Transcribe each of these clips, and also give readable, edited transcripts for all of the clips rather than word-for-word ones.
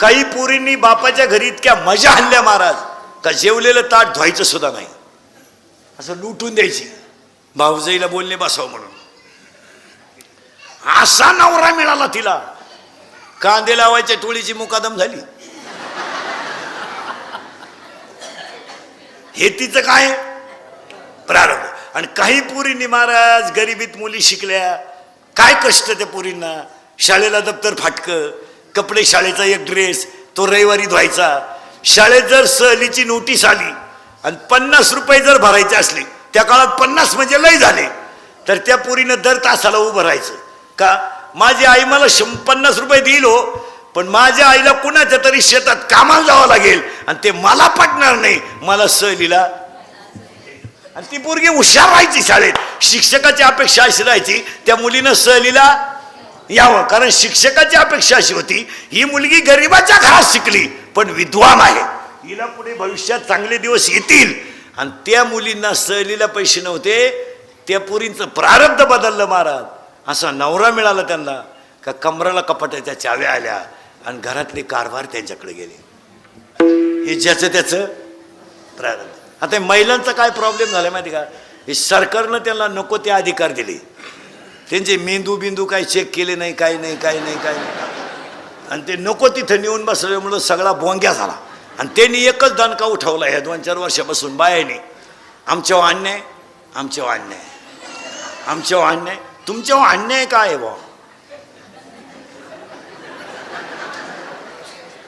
काही पोरींनी बापाच्या घरी इतक्या मजा आणल्या महाराज का जेवलेलं ताट धुवायचं सुद्धा नाही, असं लुटून द्यायची, भाऊजाईला बोलणे बसावं म्हणून. असा नवरा मिळाला तिला, कांदे लावायच्या टोळीची मुकादम झाली. हे तिचं काय प्रारंभ. आणि काही पोरींनी महाराज गरिबीत मुली शिकल्या, काय कष्ट त्या पोरींना, शाळेला दप्तर फाटकं, कपडे शाळेचा एक ड्रेस तो रविवारी धुवायचा. शाळेत जर सहलीची नोटीस आली आणि 50 रुपये जर भरायचे असले, त्या काळात 50 म्हणजे लय झाले, तर त्या पोरीनं दर तासाला उभं राहायचं. का माझी आई मला 50 रुपये देईल हो, पण माझ्या आईला कुणाच्या तरी शेतात कामाला जावं लागेल आणि ते मला पटणार नाही, मला सहलीला. आणि ती पोरगी हुशार राहायची शाळेत, शिक्षकाची अपेक्षा अशी राहायची त्या मुलीनं सहलीला यावं, कारण शिक्षकाची अपेक्षा अशी होती ही मुलगी गरिबाच्या घरात शिकली पण विद्वान आहे, हिला पुढे भविष्यात चांगले दिवस येतील. आणि त्या मुलींना सहलीला पैसे नव्हते, त्या पोरींचं प्रारब्ध बदललं महाराज. असा नवरा मिळाला त्यांना का कमराला कपाटाच्या चाव्या आल्या आणि घरातले कारभार त्यांच्याकडे गेले. हे ज्याचं त्याचं प्रारब्ध. आता महिलांचा काय प्रॉब्लेम झाला माहिती का, हे सरकारनं त्यांना नको ते अधिकार दिले, त्यांचे मेंदू बिंदू काही चेक केले नाही, काही नाही, आणि ते नको तिथं नेऊन बसल्यामुळं सगळा बोंग्या झाला. आणि त्यांनी एकच दणका उठवला ह्या 2-4 वर्षापासून बायाने, आमच्यावर अन्याय, आमच्यावर अन्याय, आमच्यावर अन्याय. तुमच्यावर अन्याय काय आहे बा?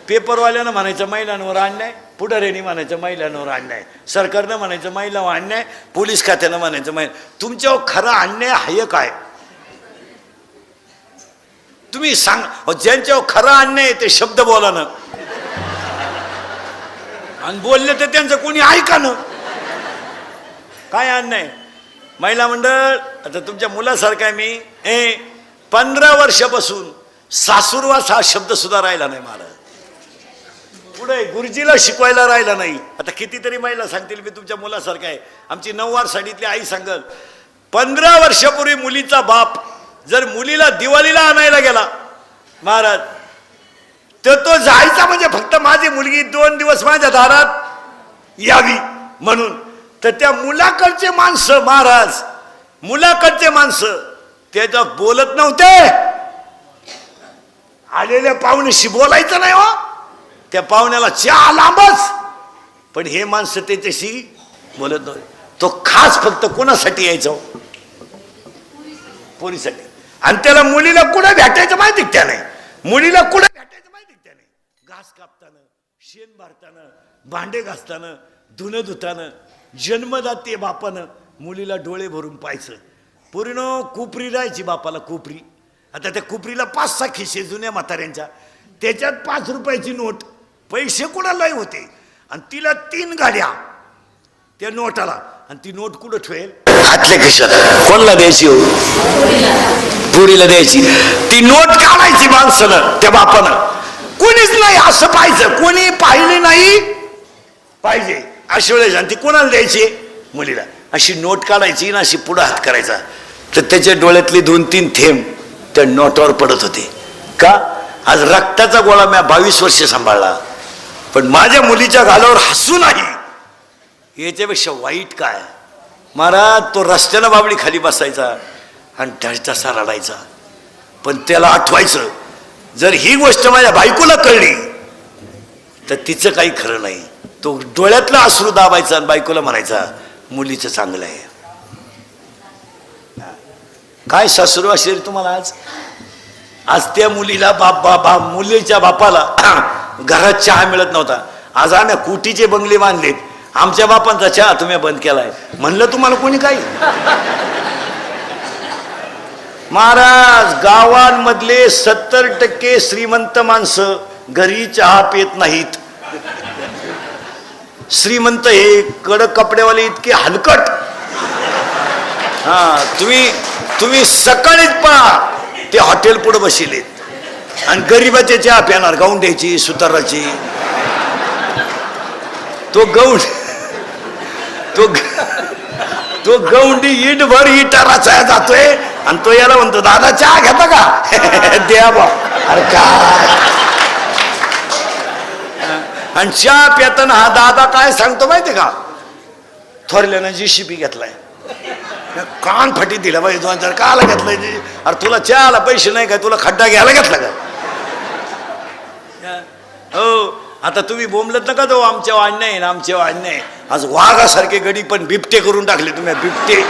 पेपरवाल्यानं म्हणायचं महिलांवर अन्याय, पुढाऱ्यांनी म्हणायचं महिलांवर अन्याय, सरकारनं म्हणायचं महिलांवर अन्याय, पोलीस खात्यानं म्हणायचं महिला. तुमच्यावर खरा अन्याय आहे काय? तुम्ही सांग. ज्यांच्यावर खरा अन्याय ते शब्द बोला ना, आणि बोलले तर त्यांचं कोणी ऐका ना. काय अन्याय? महिला मंडळ, आता तुमच्या मुलासारखा आहे मी, 15 वर्षापासून सासूरवास हा शब्द सुद्धा राहिला नाही महाराज. पुढे गुरुजीला शिकवायला राहिला नाही. आता कितीतरी महिला सांगतील मी तुमच्या मुलासारखा आहे. आमची 9वार साडीतली आई सांगल, 15 वर्षापूर्वी मुलीचा बाप जर मुलीला दिवाळीला आणायला गेला महाराज, तर तो जायचा म्हणजे फक्त माझी मुलगी 2 दिवस माझ्या दारात यावी म्हणून. तर त्या मुलाकडचे माणसं महाराज, मुलाकडचे माणसं त्याच्या बोलत नव्हते. आलेल्या पाहुण्याशी बोलायचं नाही हो, त्या पाहुण्याला चहा लांबच, पण हे माणसं त्याच्याशी बोलत नव्हते. तो खास फक्त कोणासाठी यायचा? पोरीसाठी. आणि त्याला मुलीला कुठे भेटायचं माहिती त्याने, मुलीला कुठे भेटायचं माहिती त्याने, घास कापताना, शेण भरताना, भांडे घासताना, धुणं धुताना, जन्मदाते बापानं मुलीला डोळे भरून पाहायचं. पूर्ण कुपरी राहायची बापाला, कुपरी. आता त्या कुपरीला 5-6 खिसे जुन्या म्हाताऱ्यांच्या, त्याच्यात 5 रुपयाची नोट, पैसे कुणालाही होते. आणि तिला 3 गाड्या त्या नोटाला, आणि ती नोट कुठं ठेवेल? हातल्या खिशात. कोणाला द्यायची हो? पुरीला द्यायची. ती नोट काढायची माणसानं, त्या बापानं. कोणीच नाही असं पाहिजे, कोणी पाहिले नाही पाहिजे अशा वेळेस. आणि ती कोणाला द्यायची? मुलीला. अशी नोट काढायची ना, अशी पुढं हात करायचा, तर त्याच्या डोळ्यातले 2-3 थेंब त्या नोटावर पडत होते. का? आज रक्ताचा गोळा मी 22 वर्ष सांभाळला, पण माझ्या मुलीच्या गालावर हसू नाही. याच्यापेक्षा वाईट काय महाराज? तो रस्त्यानं बाबडी खाली बसायचा आणि ढळचासा रडायचा. पण त्याला आठवायचं, जर ही गोष्ट माझ्या बायकोला कळली तर तिचं काही खरं नाही. तो डोळ्यातला अश्रू दाबायचा आणि बायकोला म्हणायचा, मुलीचं चांगलं आहे. काय सासरू असेल तुम्हाला आज? आज त्या मुलीला मुलीच्या बापाला घरात चहा मिळत नव्हता. आज आम्ही कोटीचे बंगले बांधलेत, आमच्या बापांचा चहा तुम्ही बंद केलाय. म्हणलं तुम्हाला कोणी काही? महाराज, गावांमधले 70% श्रीमंत माणसं घरी चहा पित नाहीत. श्रीमंत हे कडक कपडेवाले इतके हलकट. हा, तुम्ही सकाळीच पहा ते हॉटेल पुढे बसलेत आणि गरीबाचे चहा प्याणार, गौंड्याची, सुताराची. तो गौंडी इटभर इटा रचाया जातोय आणि तो याला म्हणतो, दादा चहा घेता का? द्या बा. अरे काय आणि चहा पिताना हा दादा काय सांगतो माहितीये का, थोरल्यानं JCB घेतलाय, कान फाटी दिला पाहिजे 2000 काला घेतलाय जी, अरे तुला चहाला पैसे नाही काय, तुला खड्डा घ्यायला घेतला का? हो आता तुम्ही बोंबलत नका तो आमच्या वाढ नाही आमच्या वाढ नाही, आज वाघासारखे गडी पण बिबटे करून टाकले तुम्ही, बिबटे.